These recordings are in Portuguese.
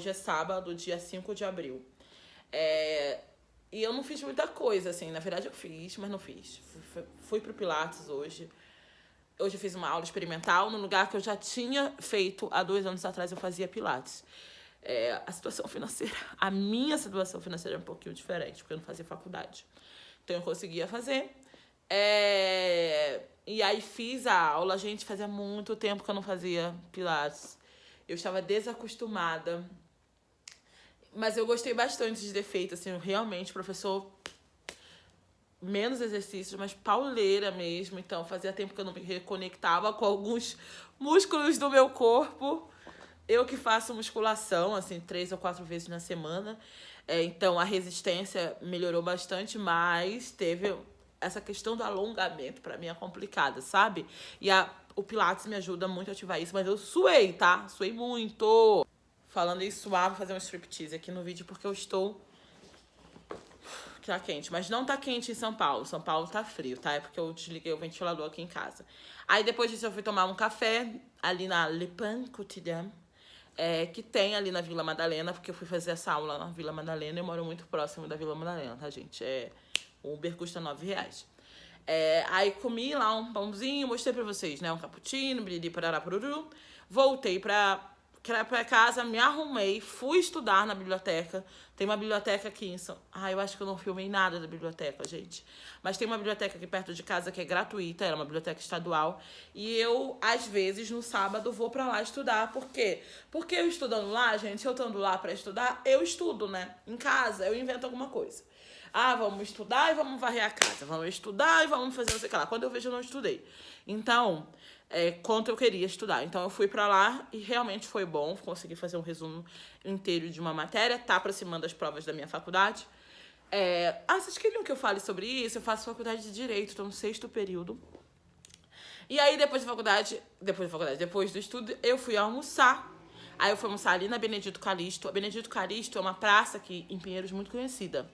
Hoje é sábado, dia 5 de abril. E eu não fiz muita coisa, assim. Na verdade, eu fiz, mas não fiz. Fui pro Pilates hoje. Hoje eu fiz uma aula experimental no lugar que eu já tinha feito há 2 anos atrás. Eu fazia Pilates. A situação financeira, a minha situação financeira é um pouquinho diferente, porque eu não fazia faculdade. Então eu conseguia fazer. E aí fiz a aula. Gente, fazia muito tempo que eu não fazia Pilates. Eu estava desacostumada. Mas eu gostei bastante de ter feito, assim, realmente, professor, menos exercícios, mas pauleira mesmo. Então, fazia tempo que eu não me reconectava com alguns músculos do meu corpo. Eu que faço musculação, assim, 3 ou 4 vezes na semana. Então, a resistência melhorou bastante, mas teve essa questão do alongamento, pra mim, é complicada, sabe? E o Pilates me ajuda muito a ativar isso, mas eu suei, tá? Suei muito. Falando em suar, vou fazer um striptease aqui no vídeo, porque eu estou... Tá quente, mas não tá quente em São Paulo. São Paulo tá frio, tá? É porque eu desliguei o ventilador aqui em casa. Aí depois disso eu fui tomar um café ali na Le Pain Quotidien, que tem ali na Vila Madalena, porque eu fui fazer essa aula na Vila Madalena. Eu moro muito próximo da Vila Madalena, tá, gente? O Uber custa R$9. Aí comi lá um pãozinho, mostrei pra vocês, né? Um cappuccino, biriri, parará, pururu. Voltei pra casa, me arrumei, fui estudar na biblioteca. Tem uma biblioteca aqui em São... eu acho que eu não filmei nada da biblioteca, gente. Mas tem uma biblioteca aqui perto de casa que é gratuita, é uma biblioteca estadual. E eu, às vezes, no sábado, vou pra lá estudar. Por quê? Porque eu estudando lá, gente, eu estando lá pra estudar, eu estudo, né? Em casa, eu invento alguma coisa. Vamos estudar e vamos varrer a casa. Vamos estudar e vamos fazer não sei o que lá. Quando eu vejo, eu não estudei. Então... quanto eu queria estudar. Então eu fui pra lá e realmente foi bom. Consegui fazer um resumo inteiro de uma matéria. Tá aproximando as provas da minha faculdade. Vocês queriam que eu fale sobre isso? Eu faço faculdade de Direito, tô no 6º período. E aí depois do estudo, eu fui almoçar. Aí eu fui almoçar ali na Benedito Calixto. A Benedito Calixto é uma praça aqui em Pinheiros muito conhecida.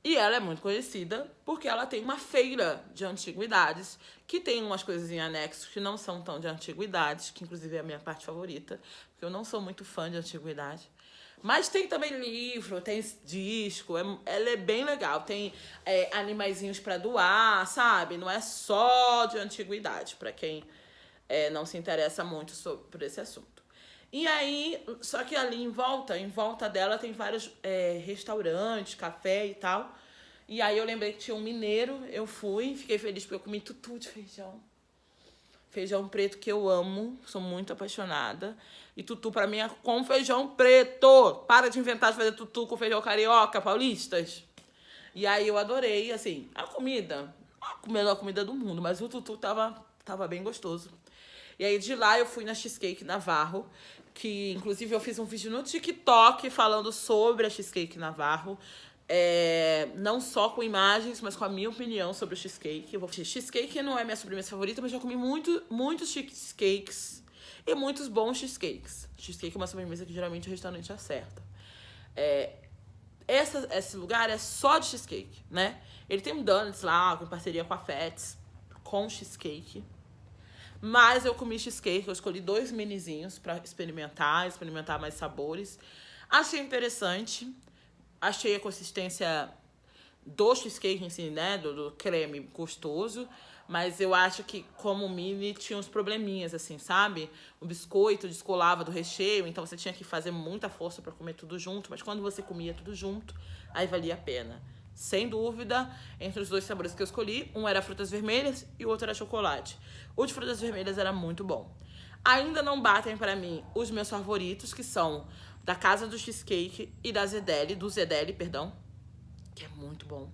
E ela é muito conhecida porque ela tem uma feira de antiguidades, que tem umas coisas em anexo que não são tão de antiguidades, que inclusive é a minha parte favorita, porque eu não sou muito fã de antiguidade. Mas tem também livro, tem disco, ela é bem legal. Tem animaizinhos pra doar, sabe? Não é só de antiguidade, pra quem não se interessa muito por esse assunto. E aí, só que ali em volta dela tem vários restaurantes, café e tal. E aí eu lembrei que tinha um mineiro, eu fui, fiquei feliz porque eu comi tutu de feijão. Feijão preto que eu amo, sou muito apaixonada. E tutu pra mim é com feijão preto. Para de inventar de fazer tutu com feijão carioca, paulistas. E aí eu adorei, assim, a melhor comida do mundo, mas o tutu tava bem gostoso. E aí de lá eu fui na Cheesecake Navarro, que inclusive eu fiz um vídeo no TikTok falando sobre a Cheesecake Navarro. Não só com imagens, mas com a minha opinião sobre o cheesecake. Cheesecake não é minha sobremesa favorita, mas já comi muitos cheesecakes e muitos bons cheesecakes. Cheesecake é uma sobremesa que geralmente o restaurante acerta. Esse lugar é só de cheesecake, né? Ele tem um donuts lá, com parceria com a Fats, com cheesecake. Mas eu comi cheesecake, eu escolhi 2 minizinhos pra experimentar mais sabores. Achei interessante. Achei a consistência do cheesecake em si, né? Do creme gostoso. Mas eu acho que, como mini, tinha uns probleminhas, assim, sabe? O biscoito descolava do recheio, então você tinha que fazer muita força pra comer tudo junto. Mas quando você comia tudo junto, aí valia a pena. Sem dúvida, entre os 2 sabores que eu escolhi, um era frutas vermelhas e o outro era chocolate. O de frutas vermelhas era muito bom. Ainda não batem pra mim os meus favoritos, que são da Casa do Cheesecake e do Zedeli, perdão, que é muito bom.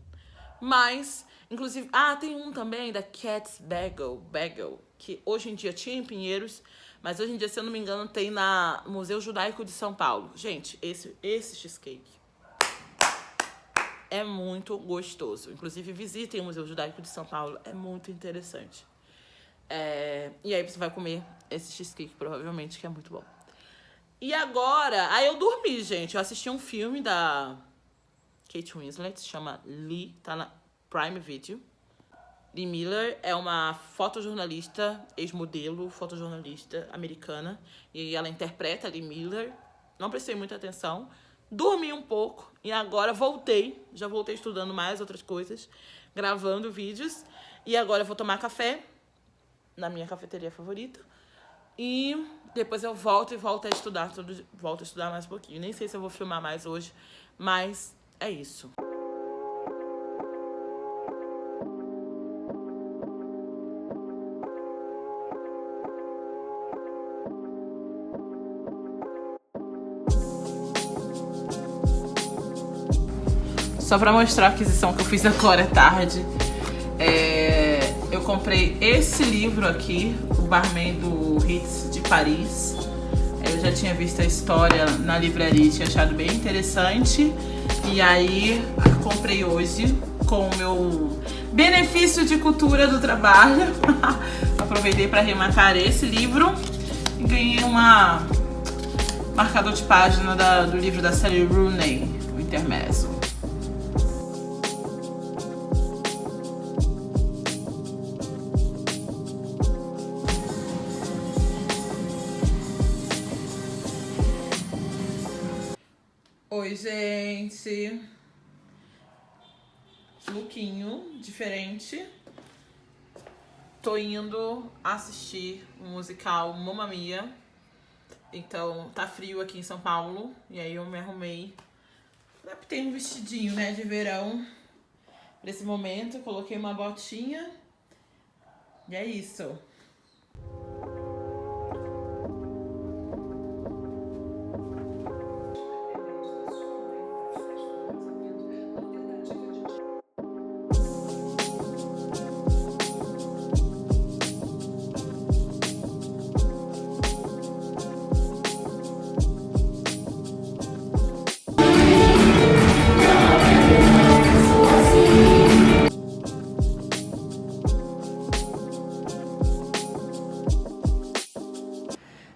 Mas, inclusive... tem um também da Cat's Bagel, que hoje em dia tinha em Pinheiros, mas hoje em dia, se eu não me engano, tem na Museu Judaico de São Paulo. Gente, esse cheesecake é muito gostoso. Inclusive, visitem o Museu Judaico de São Paulo, é muito interessante. E aí você vai comer esse cheesecake, provavelmente, que é muito bom. E agora... Aí eu dormi, gente. Eu assisti um filme da Kate Winslet, se chama Lee, tá na Prime Video. Lee Miller é uma fotojornalista, ex-modelo, fotojornalista americana. E ela interpreta Lee Miller. não prestei muita atenção, dormi um pouco e agora voltei. Já voltei estudando mais outras coisas, gravando vídeos. E agora eu vou tomar café na minha cafeteria favorita. E depois eu volto a estudar volto a estudar mais um pouquinho. Nem sei se eu vou filmar mais hoje, mas é isso. Só pra mostrar a aquisição que eu fiz agora à tarde, eu comprei esse livro aqui, O Barman do Ritz de Paris. Eu já tinha visto a história na livraria e tinha achado bem interessante. E aí, comprei hoje com o meu benefício de cultura do trabalho. Aproveitei para remarcar esse livro e ganhei um marcador de página do livro da Sally Rooney, o Intermezzo. Oi, gente. Lookinho diferente. Tô indo assistir um musical Mamma Mia. Então, tá frio aqui em São Paulo. E aí eu me arrumei. Adaptei um vestidinho, né, de verão. Nesse momento, coloquei uma botinha. E é isso.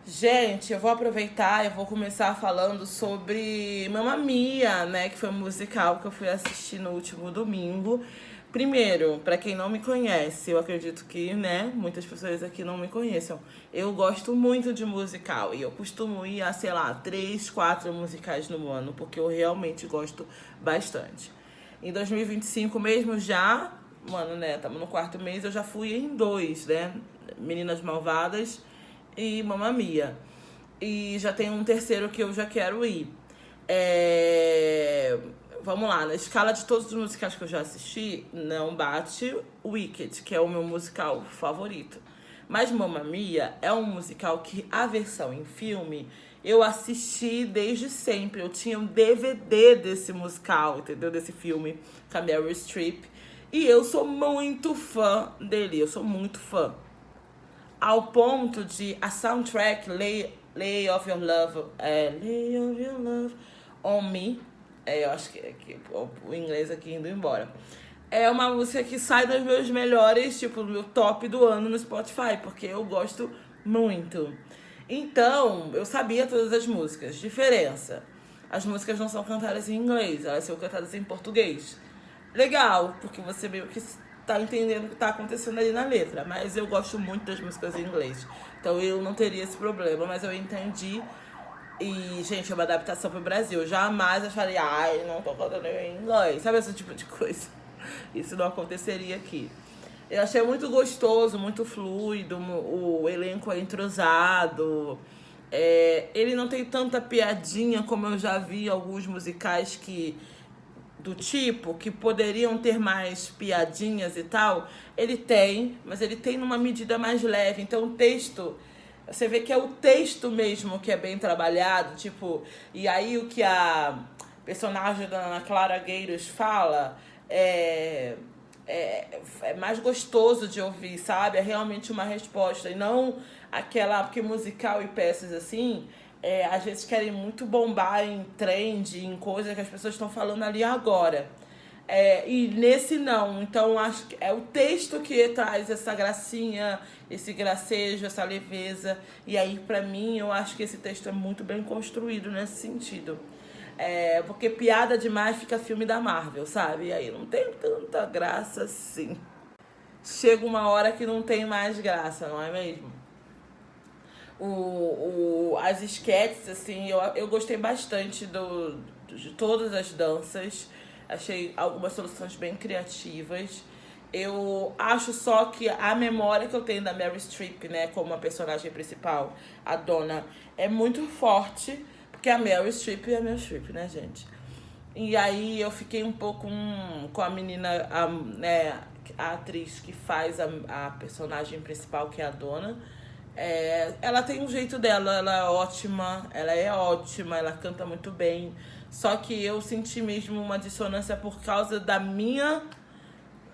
Gente, eu vou aproveitar e vou começar falando sobre Mamma Mia, né? Que foi um musical que eu fui assistir no último domingo. Primeiro, pra quem não me conhece, eu acredito que, né, muitas pessoas aqui não me conheçam. Eu gosto muito de musical e eu costumo ir a, sei lá, 3, 4 musicais no ano, porque eu realmente gosto bastante. Em 2025 mesmo já, mano, né, estamos no 4º mês, eu já fui em 2, né? Meninas Malvadas e Mamma Mia. E já tem um terceiro que eu já quero ir. Vamos lá, na escala de todos os musicais que eu já assisti, não bate Wicked, que é o meu musical favorito. Mas Mamma Mia é um musical que a versão em filme eu assisti desde sempre. Eu tinha um DVD desse musical, entendeu? Desse filme com a Meryl Streep. E eu sou muito fã dele, eu sou muito fã. Ao ponto de a soundtrack Lay of Your Love on Me, eu acho que o inglês aqui indo embora, é uma música que sai dos meus melhores, tipo, do meu top do ano no Spotify, porque eu gosto muito. Então, eu sabia todas as músicas. Diferença: as músicas não são cantadas em inglês, elas são cantadas em português. Legal, porque você meio que tá entendendo o que tá acontecendo ali na letra. Mas eu gosto muito das músicas em inglês, então eu não teria esse problema, mas eu entendi. E, gente, é uma adaptação pro Brasil. Jamais eu falei, ai, não tô cantando em inglês. Sabe esse tipo de coisa? Isso não aconteceria aqui. Eu achei muito gostoso, muito fluido, o elenco é entrosado. Ele não tem tanta piadinha como eu já vi em alguns musicais do tipo, que poderiam ter mais piadinhas e tal. Ele tem, mas ele tem numa medida mais leve. Então o texto, você vê que é o texto mesmo que é bem trabalhado, tipo, e aí o que a personagem da Ana Clara Gueiros fala é mais gostoso de ouvir, sabe? É realmente uma resposta, e não aquela, porque musical e peças assim, às vezes querem muito bombar em trend, em coisas que as pessoas estão falando ali agora. E nesse não. Então acho que é o texto que traz essa gracinha, esse gracejo, essa leveza. E aí, pra mim, eu acho que esse texto é muito bem construído nesse sentido. Porque piada demais fica filme da Marvel, sabe? E aí não tem tanta graça assim. Chega uma hora que não tem mais graça, não é mesmo? As esquetes, assim, eu gostei bastante de todas as danças. Achei algumas soluções bem criativas. Eu acho só que a memória que eu tenho da Meryl Streep, né, como a personagem principal, a dona, é muito forte, porque a Meryl Streep é a Meryl Streep, né, gente? E aí eu fiquei um pouco com a menina, né, a atriz que faz a personagem principal, que é a dona. Ela tem um jeito dela, ela é ótima, ela canta muito bem. Só que eu senti mesmo uma dissonância por causa da minha,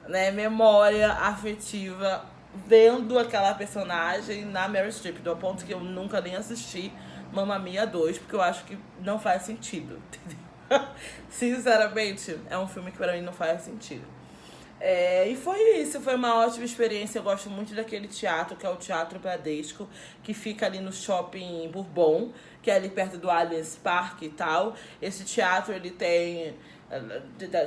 né, memória afetiva vendo aquela personagem na Meryl Streep, do ponto que eu nunca nem assisti Mamma Mia 2, porque eu acho que não faz sentido, entendeu? Sinceramente, é um filme que pra mim não faz sentido. E foi isso, foi uma ótima experiência. Eu gosto muito daquele teatro, que é o Teatro Bradesco, que fica ali no shopping Bourbon, que é ali perto do Allianz Parque e tal. Esse teatro, ele tem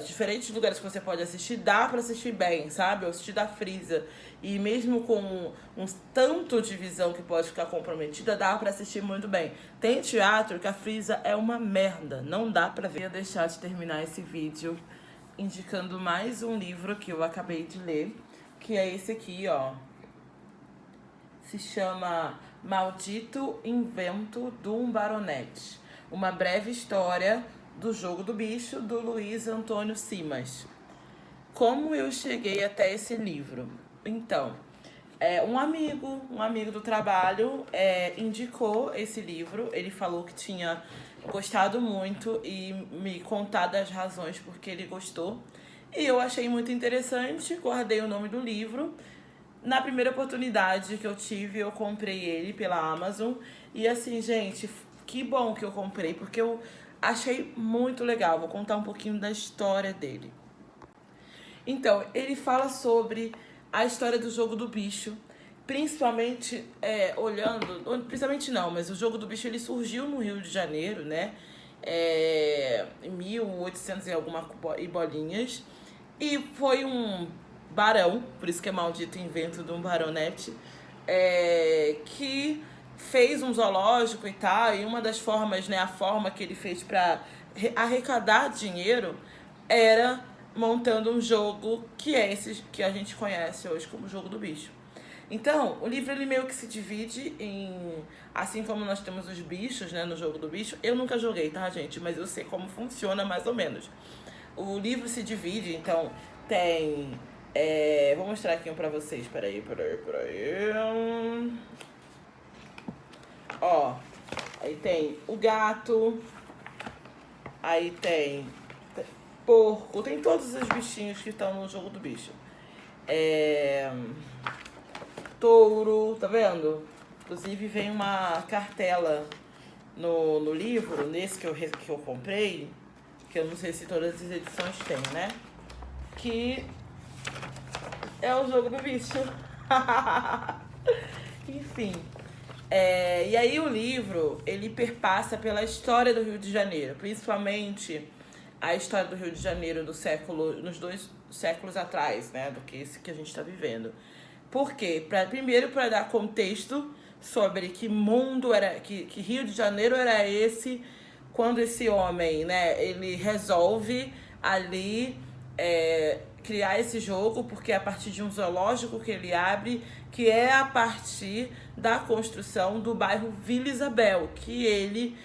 diferentes lugares que você pode assistir, dá pra assistir bem, sabe? Eu assisti da Frisa, e mesmo com um tanto de visão que pode ficar comprometida, dá pra assistir muito bem. Tem teatro que a Frisa é uma merda, não dá pra ver. Eu ia deixar de terminar esse vídeo indicando mais um livro que eu acabei de ler, que é esse aqui, ó. Se chama Maldito Invento de um Baronete. Uma breve história do Jogo do Bicho, do Luiz Antônio Simas. Como eu cheguei até esse livro? Então, um amigo do trabalho indicou esse livro. Ele falou que tinha gostado muito e me contado as razões porque ele gostou. E eu achei muito interessante, guardei o nome do livro. Na primeira oportunidade que eu tive, eu comprei ele pela Amazon. E assim, gente, que bom que eu comprei, porque eu achei muito legal. Vou contar um pouquinho da história dele. Então, ele fala sobre a história do Jogo do Bicho, principalmente principalmente não, mas o Jogo do Bicho ele surgiu no Rio de Janeiro, né? Em 1800 e alguma bolinhas. E foi um barão, por isso que é maldito invento de um baronete, que fez um zoológico e tal. E uma das formas, né, a forma que ele fez para arrecadar dinheiro era montando um jogo que é esse que a gente conhece hoje como Jogo do Bicho. Então, o livro ele meio que se divide em... Assim como nós temos os bichos, né, no Jogo do Bicho. Eu nunca joguei, tá, gente? Mas eu sei como funciona mais ou menos. O livro se divide, então tem... vou mostrar aqui um pra vocês. Peraí. Ó, aí tem o gato. Aí tem porco. Tem todos os bichinhos que estão no Jogo do Bicho. Touro, tá vendo? Inclusive vem uma cartela no livro, nesse que eu comprei, que eu não sei se todas as edições têm, né? Que é o Jogo do Bicho. Enfim. E aí o livro, ele perpassa pela história do Rio de Janeiro, principalmente a história do Rio de Janeiro nos 2 séculos atrás, né? Do que esse que a gente tá vivendo. Por quê? Primeiro, para dar contexto sobre que mundo era, que Rio de Janeiro era esse, quando esse homem, né, ele resolve ali criar esse jogo, porque é a partir de um zoológico que ele abre, que é a partir da construção do bairro Vila Isabel, que ele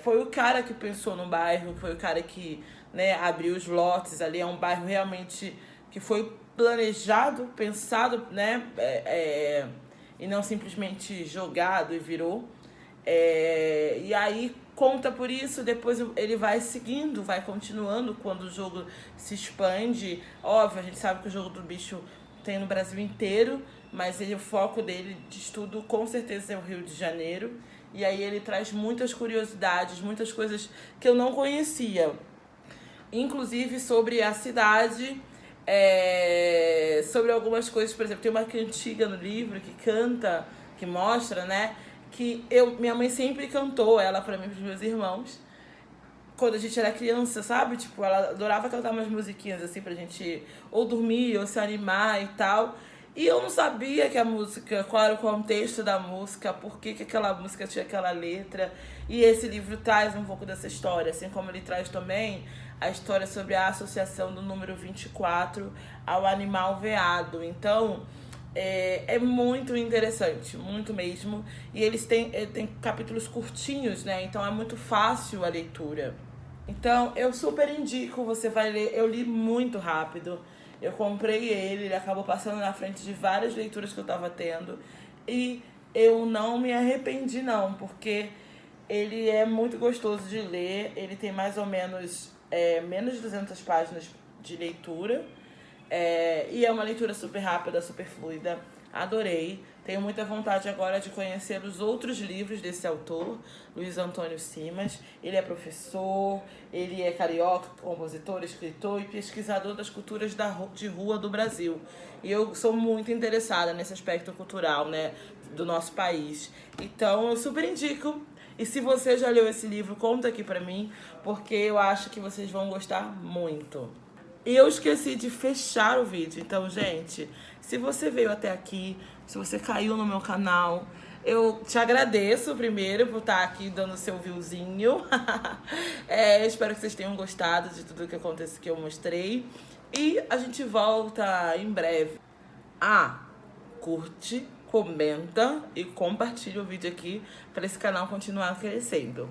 foi o cara que pensou no bairro, foi o cara que, né, abriu os lotes ali. É um bairro realmente que foi planejado, pensado, né, e não simplesmente jogado e virou. E aí conta por isso, depois ele vai seguindo, vai continuando quando o jogo se expande. Óbvio, a gente sabe que o Jogo do Bicho tem no Brasil inteiro, mas o foco dele de estudo com certeza é o Rio de Janeiro. E aí ele traz muitas curiosidades, muitas coisas que eu não conhecia, inclusive sobre a cidade. Sobre algumas coisas, por exemplo, tem uma cantiga no livro que canta, que mostra, né, que minha mãe sempre cantou ela pra mim e pros meus irmãos quando a gente era criança, sabe? Tipo, ela adorava cantar umas musiquinhas assim pra gente ou dormir ou se animar e tal. E eu não sabia que a música, qual era o contexto da música, por que aquela música tinha aquela letra. E esse livro traz um pouco dessa história, assim como ele traz também a história sobre a associação do número 24 ao animal veado. Então, é muito interessante, muito mesmo. E eles têm capítulos curtinhos, né? Então é muito fácil a leitura. Então, eu super indico, você vai ler. Eu li muito rápido. Eu comprei ele acabou passando na frente de várias leituras que eu tava tendo. E eu não me arrependi, não, porque ele é muito gostoso de ler. Ele tem mais ou menos menos de 200 páginas de leitura. E é uma leitura super rápida, super fluida. Adorei. Tenho muita vontade agora de conhecer os outros livros desse autor, Luiz Antônio Simas. Ele é professor, ele é carioca, compositor, escritor e pesquisador das culturas de rua do Brasil. E eu sou muito interessada nesse aspecto cultural, né, do nosso país. Então eu super indico. E se você já leu esse livro, conta aqui pra mim, porque eu acho que vocês vão gostar muito. E eu esqueci de fechar o vídeo. Então, gente, se você veio até aqui, se você caiu no meu canal, eu te agradeço primeiro por estar aqui dando seu viewzinho. Espero que vocês tenham gostado de tudo que aconteceu, que eu mostrei. E a gente volta em breve. Curte, comenta e compartilha o vídeo aqui para esse canal continuar crescendo.